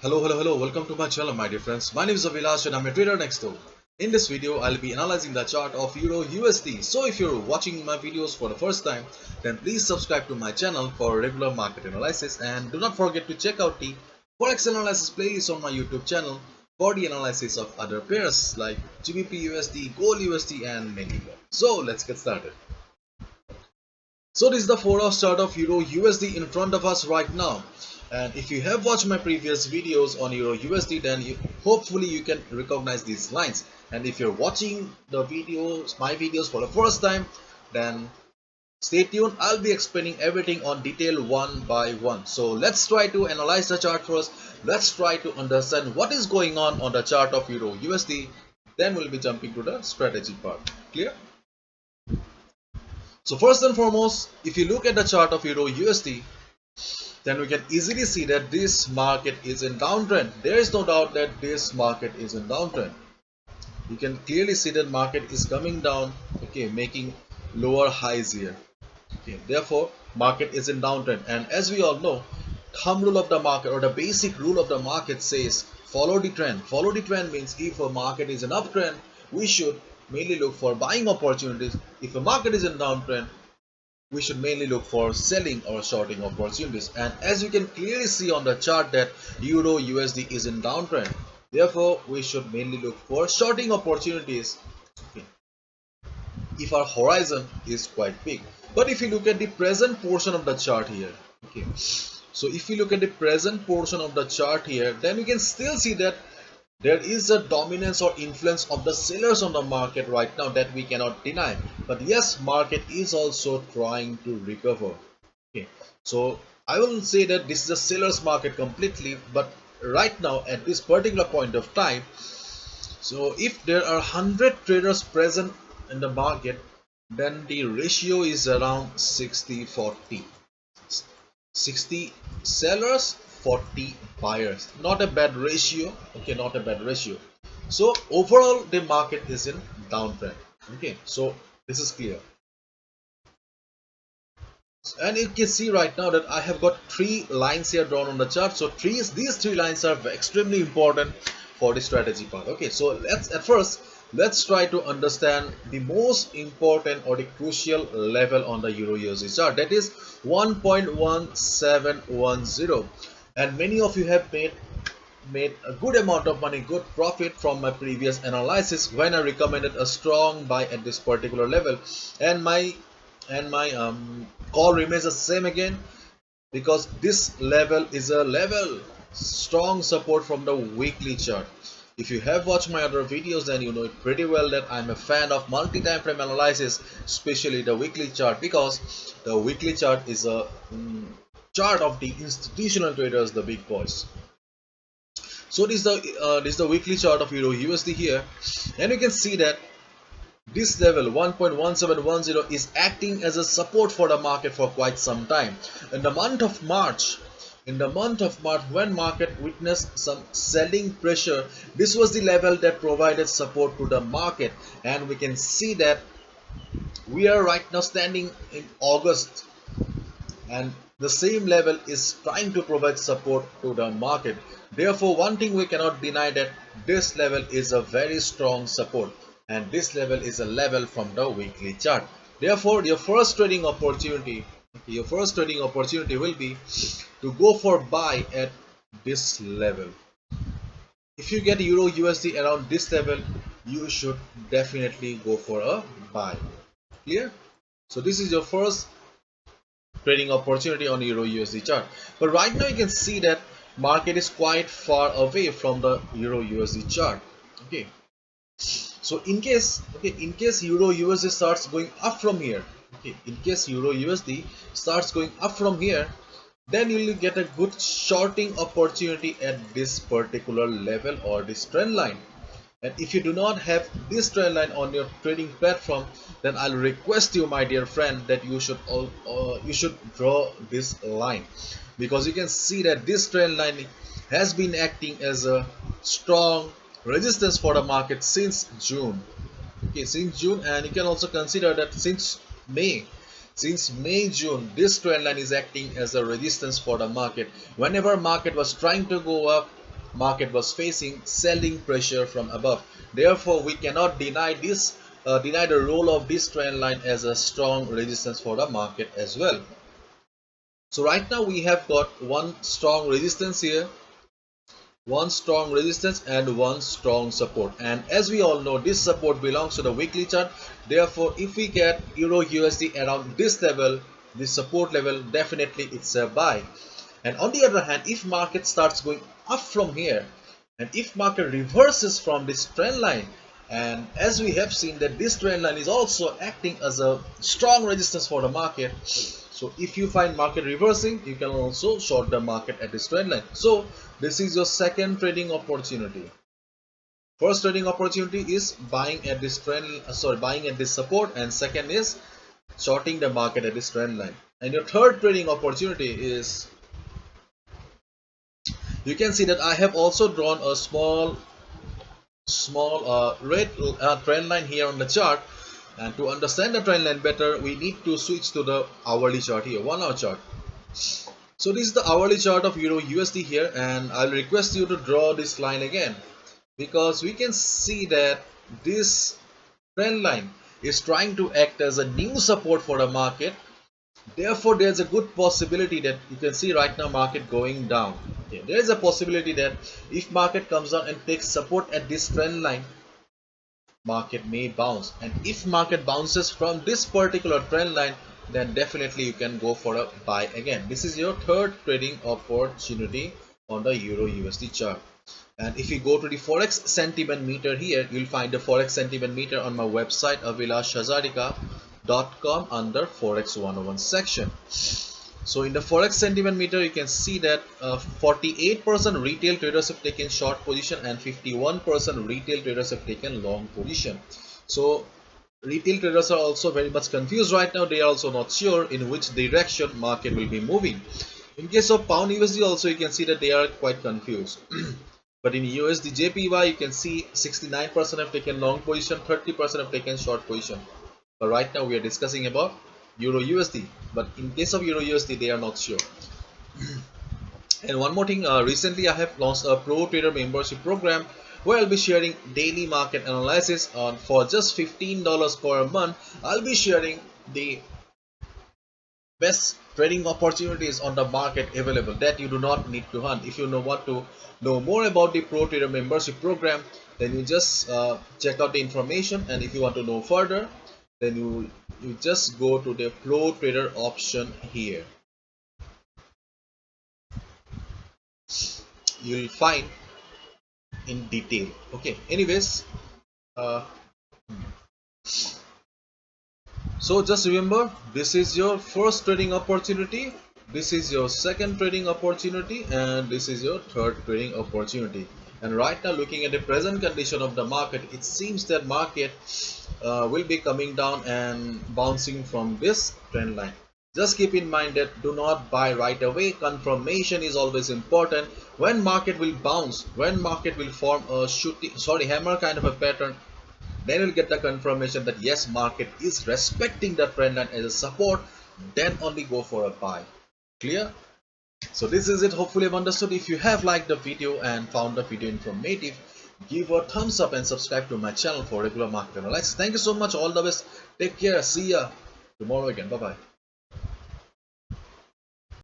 Hello, welcome to my channel, my dear friends. My name is Avilash and I'm a trader next door. In this video, I'll be analyzing the chart of Euro USD. So if you're watching my videos for the first time, then please subscribe to my channel for regular market analysis and do not forget to check out the Forex analysis playlist on my YouTube channel for the analysis of other pairs like GBP USD, Gold USD and many more. So let's get started. So this is the 4-hour chart of Euro USD in front of us right now. And if you have watched my previous videos on Euro USD, then hopefully you can recognize these lines. And if you're watching my videos for the first time, then stay tuned. I'll be explaining everything on detail one by one. So let's try to analyze the chart first. Let's try to understand what is going on the chart of Euro USD. Then we'll be jumping to the strategy part. Clear? So first and foremost, if you look at the chart of Euro USD, then we can easily see that this market is in downtrend. There is no doubt that this market is in downtrend. You can clearly see that market is coming down, okay, making lower highs here. Okay, therefore, market is in downtrend. And as we all know, thumb rule of the market or the basic rule of the market says follow the trend. Follow the trend means if a market is an uptrend, we should mainly look for buying opportunities. If a market is in downtrend, we should mainly look for selling or shorting opportunities. And as you can clearly see on the chart that Euro USD is in downtrend, therefore we should mainly look for shorting opportunities, okay, if our horizon is quite big. But if you look at the present portion of the chart here, okay, so if you look at the present portion of the chart here, then you can still see that there is a dominance or influence of the sellers on the market right now that we cannot deny. But yes, market is also trying to recover. Okay, so I wouldn't say that this is a seller's market completely, but right now at this particular point of time, so if there are 100 traders present in the market, then the ratio is around 60-40. 60 sellers, 40 buyers. Not a bad ratio. Okay, not a bad ratio. So overall the market is in downtrend. Okay, so this is clear. And you can see right now that I have got three lines here drawn on the chart. So these three lines are extremely important for the strategy part. Okay, so let's try to understand the most important or the crucial level on the Euro USD chart, that is 1.1710. And many of you have made a good amount of money, good profit from my previous analysis when I recommended a strong buy at this particular level. And my call remains the same again, because this level is a level strong support from the weekly chart. If you have watched my other videos, then you know it pretty well that I'm a fan of multi-time frame analysis, especially the weekly chart, because the weekly chart is a chart of the institutional traders, the big boys. So this is the weekly chart of Euro USD here, and you can see that this level 1.1710 is acting as a support for the market for quite some time. In the month of March, when market witnessed some selling pressure, this was the level that provided support to the market. And we can see that we are right now standing in August, and the same level is trying to provide support to the market. Therefore, one thing we cannot deny, that this level is a very strong support, and this level is a level from the weekly chart. Therefore, your first trading opportunity will be to go for buy at this level. If you get Euro USD around this level, you should definitely go for a buy. Clear? So this is your first trading opportunity on Euro USD chart. But right now you can see that market is quite far away from the Euro USD chart. Okay, so in case Euro USD starts going up from here, okay, in case Euro USD starts going up from here, then you will get a good shorting opportunity at this particular level or this trend line. And if you do not have this trend line on your trading platform, then I'll request you, my dear friend, that you should draw this line, because you can see that this trend line has been acting as a strong resistance for the market since June. Okay, since June, and you can also consider that since May, June, this trend line is acting as a resistance for the market. Whenever market was trying to go up, market was facing selling pressure from above. Therefore, we cannot deny deny the role of this trend line as a strong resistance for the market as well. So right now we have got one strong resistance here, one strong resistance and one strong support, and as we all know, this support belongs to the weekly chart. Therefore, if we get euro USD around this level, this support level, definitely it's a buy. And on the other hand, if market starts going up from here, and if market reverses from this trend line, and as we have seen that this trend line is also acting as a strong resistance for the market, so if you find market reversing, you can also short the market at this trend line. So this is your second trading opportunity. First trading opportunity is buying at this buying at this support, and second is shorting the market at this trend line. And your third trading opportunity is, you can see that I have also drawn a small red trend line here on the chart. And to understand the trend line better, we need to switch to the hourly chart here, 1 hour chart. So this is the hourly chart of euro USD here, and I'll request you to draw this line again, because we can see that this trend line is trying to act as a new support for the market. Therefore, there's a good possibility that you can see right now market going down. Okay, there is a possibility that if market comes down and takes support at this trend line, market may bounce. And if market bounces from this particular trend line, then definitely you can go for a buy again. This is your third trading opportunity on the euro USD chart. And if you go to the Forex sentiment meter here, you'll find the Forex sentiment meter on my website avilashhazarika.com under Forex 101 section. So in the Forex sentiment meter, you can see that 48% retail traders have taken short position and 51% retail traders have taken long position. So retail traders are also very much confused right now. They are also not sure in which direction market will be moving. In case of pound USD also, you can see that they are quite confused. But in USD JPY, you can see 69% have taken long position, 30% have taken short position. But right now we are discussing about euro USD. But in case of euro USD, they are not sure. And one more thing, recently I have launched a pro trader membership program where I'll be sharing daily market analysis for just $15 per month. I'll be sharing the best trading opportunities on the market available that you do not need to hunt. If you want to know more about the pro trader membership program, then you just check out the information, and if you want to know further, then you just go to the pro trader option here. You'll find in detail. Okay, anyways, so just remember, this is your first trading opportunity, this is your second trading opportunity, and this is your third trading opportunity. And right now, looking at the present condition of the market, it seems that market will be coming down and bouncing from this trend line. Just keep in mind that do not buy right away. Confirmation is always important. When market will bounce, when market will form a hammer kind of a pattern, then you'll get the confirmation that yes, market is respecting the trend line as a support, then only go for a buy. Clear? So this is it. Hopefully you've understood. If you have liked the video and found the video informative, give a thumbs up and subscribe to my channel for regular market analysis. Thank you so much. All the best. Take care. See ya tomorrow again. Bye bye.